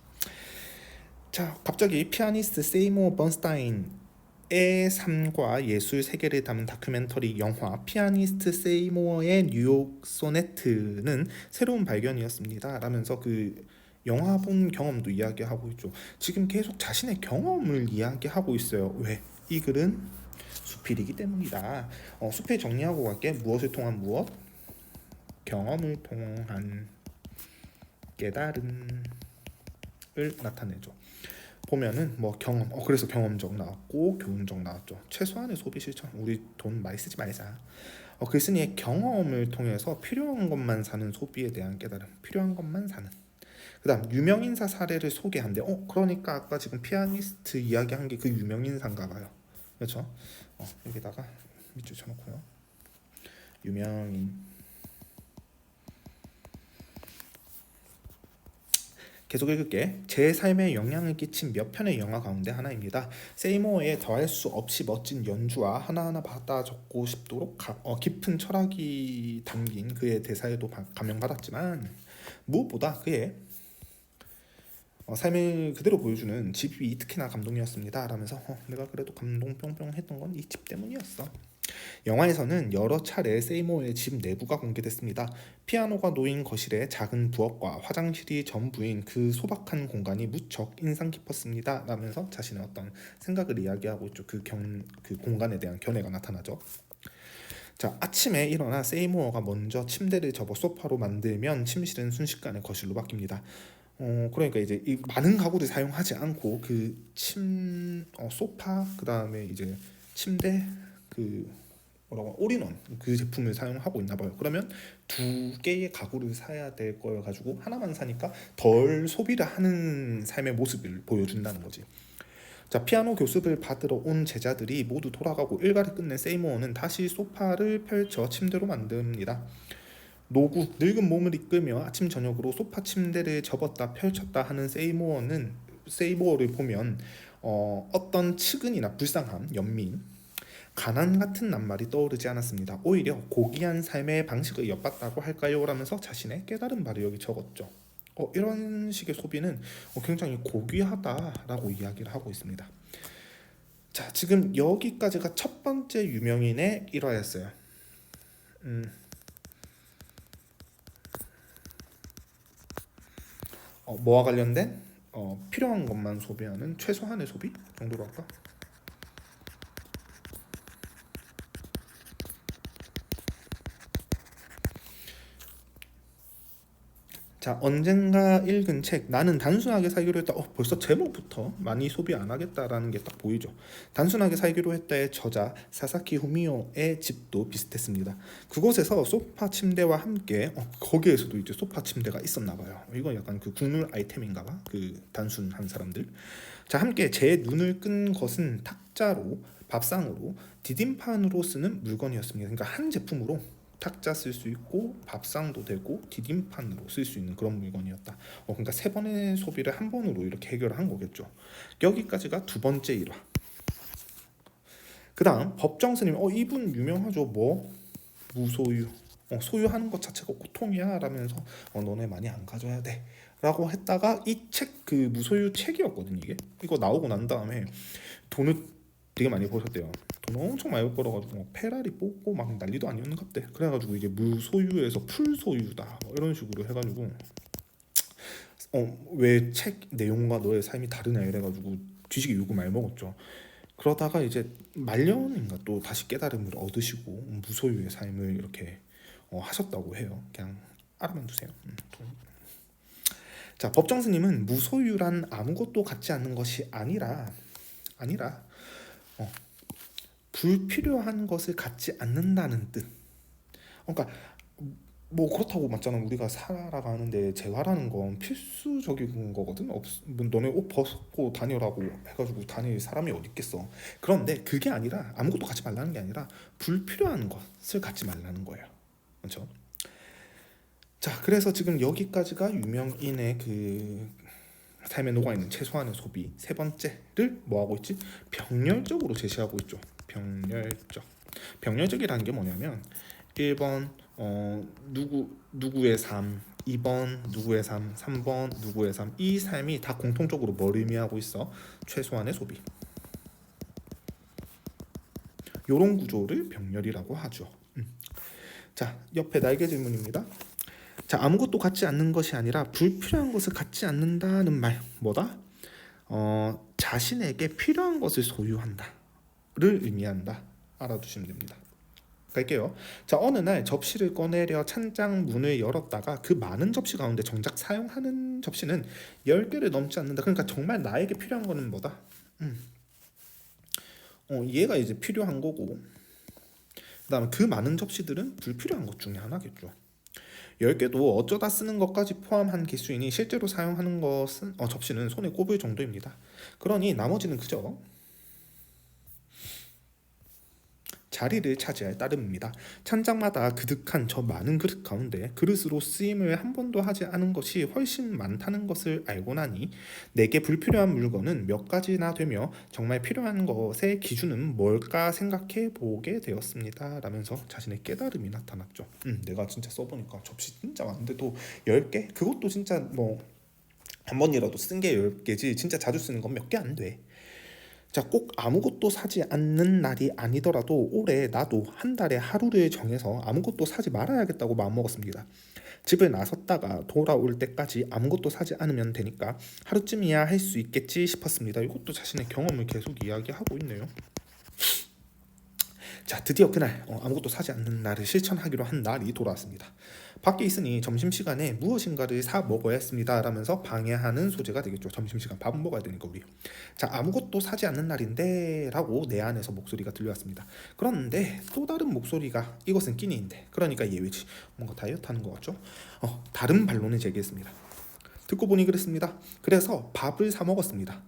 Speaker 1: 자, 갑자기 피아니스트 세이모 번스타인의 삶과 예술 세계를 담은 다큐멘터리 영화 피아니스트 세이모어의 뉴욕 소네트는 새로운 발견이었습니다 라면서 그 영화 본 경험도 이야기하고 있죠. 지금 계속 자신의 경험을 이야기하고 있어요. 왜? 이 글은 수필이기 때문이다. 수필 정리하고 갈게. 무엇을 통한 무엇? 경험을 통한 깨달음을 나타내죠. 보면은 뭐 경험, 그래서 경험적 나왔고 교훈적 나왔죠. 최소한의 소비 실천. 우리 돈 많이 쓰지 말자. 글쓴이의 경험을 통해서 필요한 것만 사는 소비에 대한 깨달음. 필요한 것만 사는. 그다음 유명인사 사례를 소개한대. 그러니까 아까 지금 피아니스트 이야기한 게 그 유명인사인가 봐요. 그렇죠? 여기다가 밑줄 쳐놓고요. 유명인. 계속 읽을게. 제 삶에 영향을 끼친 몇 편의 영화 가운데 하나입니다. 세이모어의 더할 수 없이 멋진 연주와 하나하나 받아 적고 싶도록 깊은 철학이 담긴 그의 대사에도 감명받았지만 무엇보다 그의 삶을 그대로 보여주는 집이 특히나 감동이었습니다 라면서 내가 그래도 감동 뿅뿅 했던 건 이 집 때문이었어. 영화에서는 여러 차례 세이모어의 집 내부가 공개됐습니다. 피아노가 놓인 거실에 작은 부엌과 화장실이 전부인 그 소박한 공간이 무척 인상 깊었습니다 라면서 자신의 어떤 생각을 이야기하고 있죠. 그 공간에 대한 견해가 나타나죠. 자, 아침에 일어나 세이모어가 먼저 침대를 접어 소파로 만들면 침실은 순식간에 거실로 바뀝니다. 그러니까 이제 이 많은 가구를 사용하지 않고 그 소파, 그 다음에 이제 침대, 그 뭐라고 올인원 그 제품을 사용하고 있나 봐요. 그러면 두 개의 가구를 사야 될 거여 가지고 하나만 사니까 덜 소비를 하는 삶의 모습을 보여준다는 거지. 자, 피아노 교습을 받으러 온 제자들이 모두 돌아가고 일과를 끝낸 세이모어는 다시 소파를 펼쳐 침대로 만듭니다. 노구, 늙은 몸을 이끌며 아침 저녁으로 소파 침대를 접었다 펼쳤다 하는 세이모어를 보면 어떤 측은이나 불쌍함, 연민, 가난 같은 낱말이 떠오르지 않았습니다. 오히려 고귀한 삶의 방식을 엿봤다고 할까요? 라면서 자신의 깨달은 바를 여기 적었죠. 이런 식의 소비는 굉장히 고귀하다라고 이야기를 하고 있습니다. 자, 지금 여기까지가 첫 번째 유명인의 일화였어요. 뭐와 관련된 필요한 것만 소비하는 최소한의 소비 정도로 할까? 자, 언젠가 읽은 책 나는 단순하게 살기로 했다. 벌써 제목부터 많이 소비 안 하겠다라는 게 딱 보이죠. 단순하게 살기로 했다의 저자 사사키 후미오의 집도 비슷했습니다. 그곳에서 소파 침대와 함께 거기에서도 이제 소파 침대가 있었나 봐요. 이건 약간 그 국룰 아이템인가 봐. 그 단순한 사람들. 자, 함께 제 눈을 끈 것은 탁자로, 밥상으로, 디딤판으로 쓰는 물건이었습니다. 그러니까 한 제품으로 탁자 쓸 수 있고 밥상도 되고 디딤판으로 쓸 수 있는 그런 물건이었다. 그러니까 세 번의 소비를 한 번으로 이렇게 해결한 거겠죠. 여기까지가 두 번째 일화. 그 다음 법정 스님, 이분 유명하죠. 뭐 무소유, 소유하는 것 자체가 고통이야 라면서 너네 많이 안 가져야 돼 라고 했다가 이 책, 그 무소유 책이었거든. 이거 나오고 난 다음에 돈을 되게 많이 버셨대요. 돈 엄청 많이 벌어가지고 페라리 뽑고 막 난리도 아니었는갑대. 그래가지고 이게 무소유에서 풀소유다 이런 식으로 해가지고 왜 책 내용과 너의 삶이 다르냐 이래가지고 뒤지게 욕을 많이 먹었죠. 그러다가 이제 말년인가 또 다시 깨달음을 얻으시고 무소유의 삶을 이렇게 하셨다고 해요. 그냥 알아만 두세요. 자, 법정 스님은 무소유란 아무것도 갖지 않는 것이 아니라 불필요한 것을 갖지 않는다는 뜻. 그러니까 뭐 그렇다고 맞잖아. 우리가 살아가는데 재활하는 건 필수적인 거거든. 뭐 너네 옷 벗고 다니라고 해가지고 다닐 사람이 어디 있겠어. 그런데 그게 아니라 아무것도 갖지 말라는 게 아니라 불필요한 것을 갖지 말라는 거예요. 그렇죠? 자, 그래서 지금 여기까지가 유명인의 그 삶에 녹아있는 최소한의 소비 세 번째를 뭐하고 있지? 병렬적으로 제시하고 있죠. 병렬적. 병렬적이라는 게 뭐냐면 1번 누구의 삶, 2번 누구의 삶, 3번 누구의 삶, 이 삶이 다 공통적으로 뭘 의미하고 있어? 최소한의 소비. 요런 구조를 병렬이라고 하죠. 자, 옆에 날개 질문입니다. 자, 아무것도 갖지 않는 것이 아니라 불필요한 것을 갖지 않는다는 말 뭐다? 자신에게 필요한 것을 소유한다를 의미한다. 알아두시면 됩니다. 갈게요. 자, 어느 날 접시를 꺼내려 찬장 문을 열었다가 그 많은 접시 가운데 정작 사용하는 접시는 10개를 넘지 않는다. 그러니까 정말 나에게 필요한 거는 뭐다? 얘가 이제 필요한 거고, 그다음에 그 많은 접시들은 불필요한 것 중에 하나겠죠. 10개도 어쩌다 쓰는 것까지 포함한 개수이니 실제로 사용하는 것은 접시는 손에 꼽을 정도입니다. 그러니 나머지는 그저 자리를 차지할 따름입니다. 찬장마다 그득한 저 많은 그릇 가운데 그릇으로 쓰임을 한 번도 하지 않은 것이 훨씬 많다는 것을 알고 나니 내게 불필요한 물건은 몇 가지나 되며 정말 필요한 것의 기준은 뭘까 생각해 보게 되었습니다. 라면서 자신의 깨달음이 나타났죠. 내가 진짜 써보니까 접시 진짜 많은데도 10개? 그것도 진짜 뭐 한 번이라도 쓴 게 10개지 진짜 자주 쓰는 건 몇 개 안 돼. 자, 꼭 아무것도 사지 않는 날이 아니더라도 올해 나도 한 달에 하루를 정해서 아무것도 사지 말아야겠다고 마음먹었습니다. 집을 나섰다가 돌아올 때까지 아무것도 사지 않으면 되니까 하루쯤이야 할 수 있겠지 싶었습니다. 이것도 자신의 경험을 계속 이야기하고 있네요. 자, 드디어 그날 아무것도 사지 않는 날을 실천하기로 한 날이 돌아왔습니다. 밖에 있으니 점심시간에 무엇인가를 사 먹어야 했습니다 라면서 방해하는 소재가 되겠죠. 점심시간 밥은 먹어야 되니까 우리. 자, 아무것도 사지 않는 날인데 라고 내 안에서 목소리가 들려왔습니다. 그런데 또 다른 목소리가 이것은 끼니인데, 그러니까 예외지, 뭔가 다이어트 하는 것 같죠. 다른 반론을 제기했습니다. 듣고 보니 그랬습니다. 그래서 밥을 사 먹었습니다.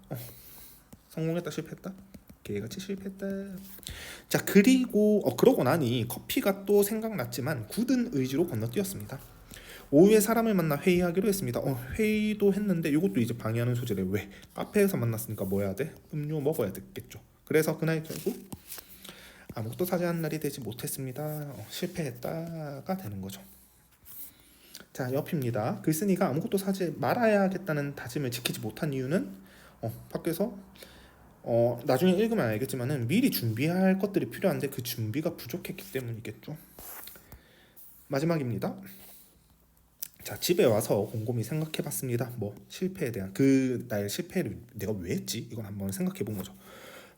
Speaker 1: 성공했다 실패했다? 개같이 실패했다. 자, 그리고 그러고 나니 커피가 또 생각났지만 굳은 의지로 건너뛰었습니다. 오후에 사람을 만나 회의하기로 했습니다. 회의도 했는데 이것도 이제 방해하는 소재래. 왜? 카페에서 만났으니까 뭐 해야 돼? 음료 먹어야 되겠죠. 그래서 그날 결국 아무것도 사지 않은 날이 되지 못했습니다. 실패했다가 되는 거죠. 자, 옆입니다. 글쓴이가 아무것도 사지 말아야겠다는 다짐을 지키지 못한 이유는 밖에서 나중에 읽으면 알겠지만은 미리 준비할 것들이 필요한데 그 준비가 부족했기 때문이겠죠. 마지막입니다. 자, 집에 와서 곰곰이 생각해봤습니다. 실패에 대한 그날 실패를 내가 왜 했지? 이건 한번 생각해본 거죠.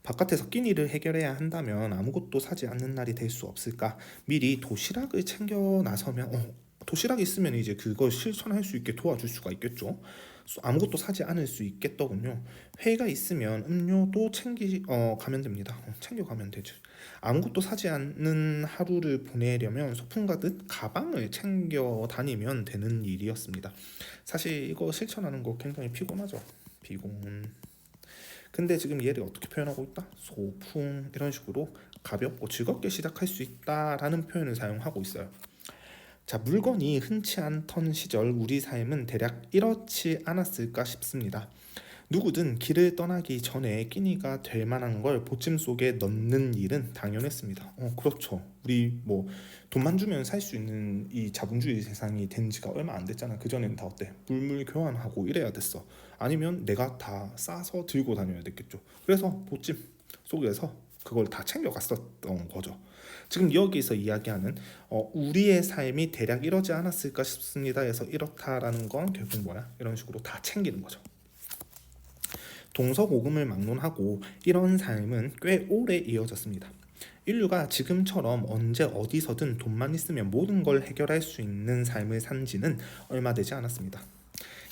Speaker 1: 바깥에서 끼니를 해결해야 한다면 아무것도 사지 않는 날이 될 수 없을까? 미리 도시락을 챙겨 나서면 도시락이 있으면 이제 그걸 실천할 수 있게 도와줄 수가 있겠죠. 아무것도 사지 않을 수 있겠더군요. 회의가 있으면 음료도 가면 됩니다. 챙겨가면 되죠. 아무것도 사지 않는 하루를 보내려면 소풍 가듯 가방을 챙겨 다니면 되는 일이었습니다. 사실 이거 실천하는 거 굉장히 피곤하죠. 피곤. 근데 지금 얘를 어떻게 표현하고 있다? 소풍 이런 식으로 가볍고 즐겁게 시작할 수 있다라는 표현을 사용하고 있어요. 자, 물건이 흔치 않던 시절 우리 삶은 대략 이렇지 않았을까 싶습니다. 누구든 길을 떠나기 전에 끼니가 될 만한 걸 보침 속에 넣는 일은 당연했습니다. 그렇죠. 우리 뭐 돈만 주면 살 수 있는 이 자본주의 세상이 된 지가 얼마 안 됐잖아. 그전에는 다 어때? 물물 교환하고 이래야 됐어. 아니면 내가 다 싸서 들고 다녀야 됐겠죠. 그래서 보침 속에서 그걸 다 챙겨갔었던 거죠. 지금 여기서 이야기하는 우리의 삶이 대략 이러지 않았을까 싶습니다 해서 이렇다라는 건 결국 뭐야? 이런 식으로 다 챙기는 거죠. 동서고금을 막론하고 이런 삶은 꽤 오래 이어졌습니다. 인류가 지금처럼 언제 어디서든 돈만 있으면 모든 걸 해결할 수 있는 삶을 산 지는 얼마 되지 않았습니다.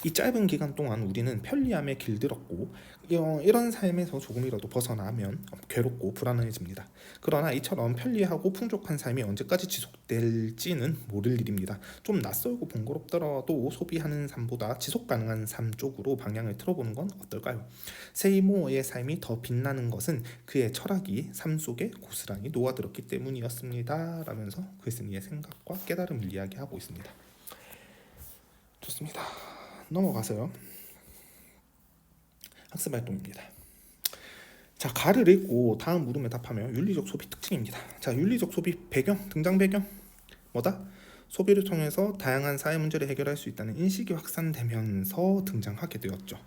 Speaker 1: 이 짧은 기간 동안 우리는 편리함에 길들었고 이런 삶에서 조금이라도 벗어나면 괴롭고 불안해집니다. 그러나 이처럼 편리하고 풍족한 삶이 언제까지 지속될지는 모를 일입니다. 좀 낯설고 번거롭더라도 소비하는 삶보다 지속 가능한 삶 쪽으로 방향을 틀어보는 건 어떨까요? 세이모어의 삶이 더 빛나는 것은 그의 철학이 삶 속에 고스란히 녹아들었기 때문이었습니다. 라면서 글쓴이의 생각과 깨달음을 이야기하고 있습니다. 좋습니다. 넘어가서요. 학습 활동입니다. 자, 가를 읽고 다음 물음에 답하면 윤리적 소비 특징입니다. 자, 윤리적 소비 배경, 등장 배경 뭐다? 소비를 통해서 다양한 사회 문제를 해결할 수 있다는 인식이 확산되면서 등장하게 되었죠.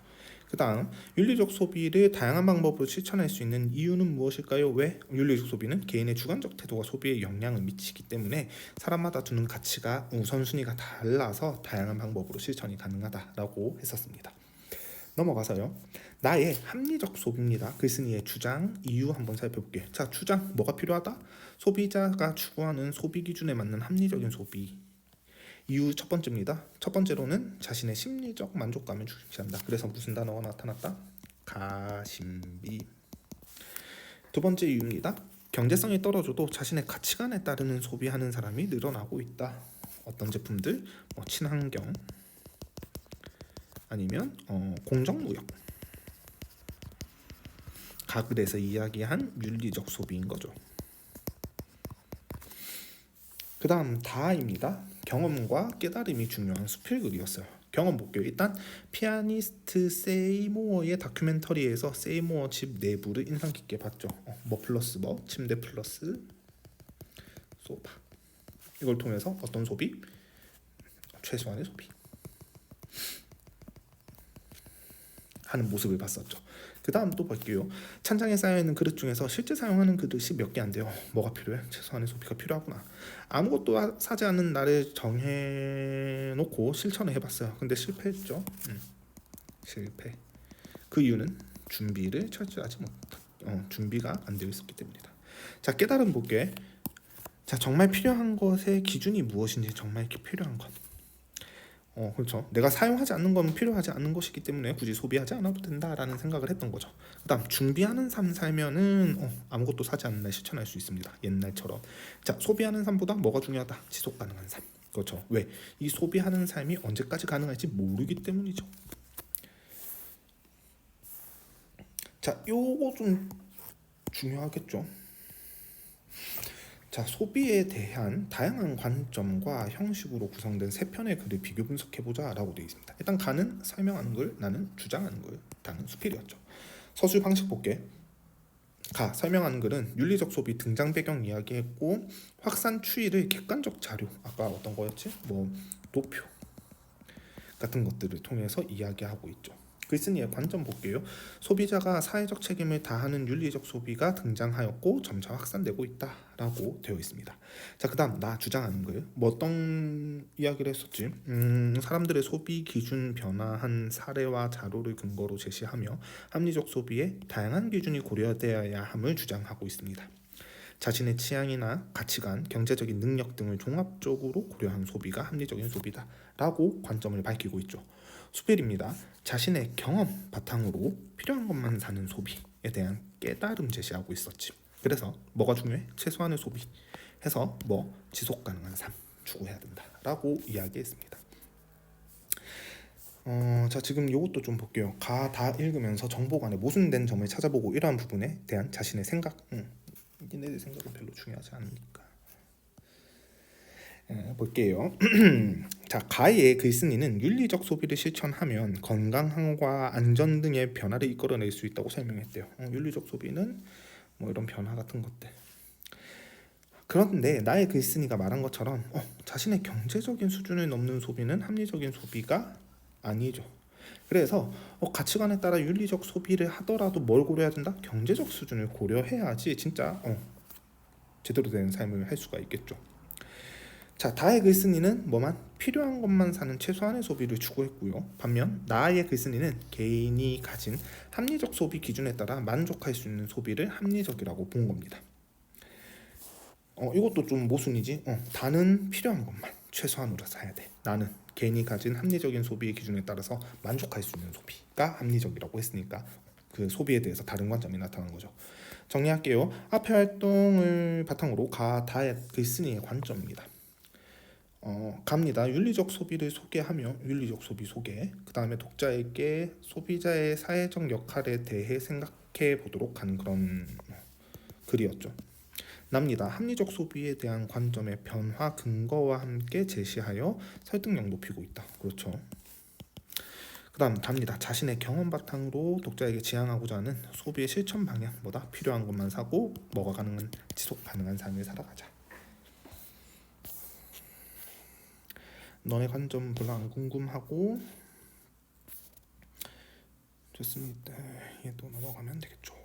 Speaker 1: 그 다음 윤리적 소비를 다양한 방법으로 실천할 수 있는 이유는 무엇일까요? 왜? 윤리적 소비는 개인의 주관적 태도가 소비에 영향을 미치기 때문에 사람마다 두는 가치가 우선순위가 달라서 다양한 방법으로 실천이 가능하다라고 했었습니다. 넘어가서요. 나의 합리적 소비입니다. 글쓴이의 주장, 이유 한번 살펴볼게요. 자, 주장 뭐가 필요하다? 소비자가 추구하는 소비 기준에 맞는 합리적인 소비. 이유 첫 번째입니다. 첫 번째로는 자신의 심리적 만족감을 중시한다. 그래서 무슨 단어가 나타났다? 가심비. 두 번째 이유입니다. 경제성이 떨어져도 자신의 가치관에 따르는 소비하는 사람이 늘어나고 있다. 어떤 제품들? 친환경 아니면 공정무역. 가글에서 이야기한 윤리적 소비인 거죠. 그 다음 다입니다. 경험과 깨달음이 중요한 수필글이었어요. 경험 볼게요. 일단 피아니스트 세이모어의 다큐멘터리에서 세이모어 집 내부를 인상 깊게 봤죠. 뭐 플러스 뭐 침대 플러스 소파. 이걸 통해서 어떤 소비? 최소한의 소비 하는 모습을 봤었죠. 그 다음 또 볼게요. 찬장에 쌓여있는 그릇 중에서 실제 사용하는 그릇이 몇 개 안 돼요. 뭐가 필요해? 최소한의 소비가 필요하구나. 아무것도 사지 않는 날을 정해놓고 실천을 해봤어요. 근데 실패했죠. 실패. 그 이유는 준비를 철저하지 준비가 안 되어 있었기 때문이다. 자, 깨달음 볼게. 자, 정말 필요한 것의 기준이 무엇인지 정말 필요한 것. 그렇죠. 내가 사용하지 않는 건 필요하지 않는 것이기 때문에 굳이 소비하지 않아도 된다라는 생각을 했던 거죠. 그다음 준비하는 삶 살면은 아무것도 사지 않는 날 실천할 수 있습니다. 옛날처럼. 자, 소비하는 삶보다 뭐가 중요하다? 지속 가능한 삶. 그렇죠. 왜? 이 소비하는 삶이 언제까지 가능할지 모르기 때문이죠. 자, 요거 좀 중요하겠죠. 자, 소비에 대한 다양한 관점과 형식으로 구성된 세 편의 글을 비교 분석해보자 라고 되어 있습니다. 일단 가는 설명하는 글, 나는 주장하는 글, 다는 수필이었죠. 서술 방식 볼게. 가 설명하는 글은 윤리적 소비 등장 배경 이야기했고 확산 추이를 객관적 자료, 아까 어떤 거였지? 도표 같은 것들을 통해서 이야기하고 있죠. 글쓴이의 관점 볼게요. 소비자가 사회적 책임을 다하는 윤리적 소비가 등장하였고 점차 확산되고 있다라고 되어 있습니다. 자, 그다음 나 주장하는 거예요. 어떤 이야기를 했었지? 사람들의 소비 기준 변화한 사례와 자료를 근거로 제시하며 합리적 소비에 다양한 기준이 고려되어야 함을 주장하고 있습니다. 자신의 취향이나 가치관, 경제적인 능력 등을 종합적으로 고려한 소비가 합리적인 소비다라고 관점을 밝히고 있죠. 수필입니다. 자신의 경험 바탕으로 필요한 것만 사는 소비에 대한 깨달음 제시하고 있었지. 그래서 뭐가 중요해? 최소한의 소비해서 지속 가능한 삶 추구해야 된다라고 이야기했습니다. 자, 지금 이것도 좀 볼게요. 다 읽으면서 정보관에 모순된 점을 찾아보고 이러한 부분에 대한 자신의 생각. 얘네들 생각은 별로 중요하지 않으니까. 볼게요. 자, 가의 글쓴이는 윤리적 소비를 실천하면 건강함과 안전 등의 변화를 이끌어낼 수 있다고 설명했대요. 윤리적 소비는 이런 변화 같은 것들. 그런데 나의 글쓴이가 말한 것처럼 자신의 경제적인 수준을 넘는 소비는 합리적인 소비가 아니죠. 그래서 가치관에 따라 윤리적 소비를 하더라도 뭘 고려해야 된다? 경제적 수준을 고려해야지 진짜 제대로 된 삶을 할 수가 있겠죠. 자, 다의 글쓴이는 필요한 것만 사는 최소한의 소비를 추구했고요. 반면 나의 글쓴이는 개인이 가진 합리적 소비 기준에 따라 만족할 수 있는 소비를 합리적이라고 본 겁니다. 이것도 좀 모순이지. 다는 필요한 것만 최소한으로 사야 돼. 나는 개인이 가진 합리적인 소비의 기준에 따라서 만족할 수 있는 소비가 합리적이라고 했으니까 그 소비에 대해서 다른 관점이 나타난 거죠. 정리할게요. 앞의 활동을 바탕으로 다의 글쓴이의 관점입니다. 갑니다. 윤리적 소비를 소개하며 윤리적 소비 소개. 그 다음에 독자에게 소비자의 사회적 역할에 대해 생각해 보도록 하는 그런 글이었죠. 납니다. 합리적 소비에 대한 관점의 변화 근거와 함께 제시하여 설득력 높이고 있다. 그렇죠. 그다음 답니다. 자신의 경험 바탕으로 독자에게 지향하고자 하는 소비의 실천 방향보다 필요한 것만 사고 뭐가 가능한 지속 가능한 삶을 살아가자. 너네 관점 별로 안 궁금하고 좋습니다. 얘도 넘어가면 되겠죠.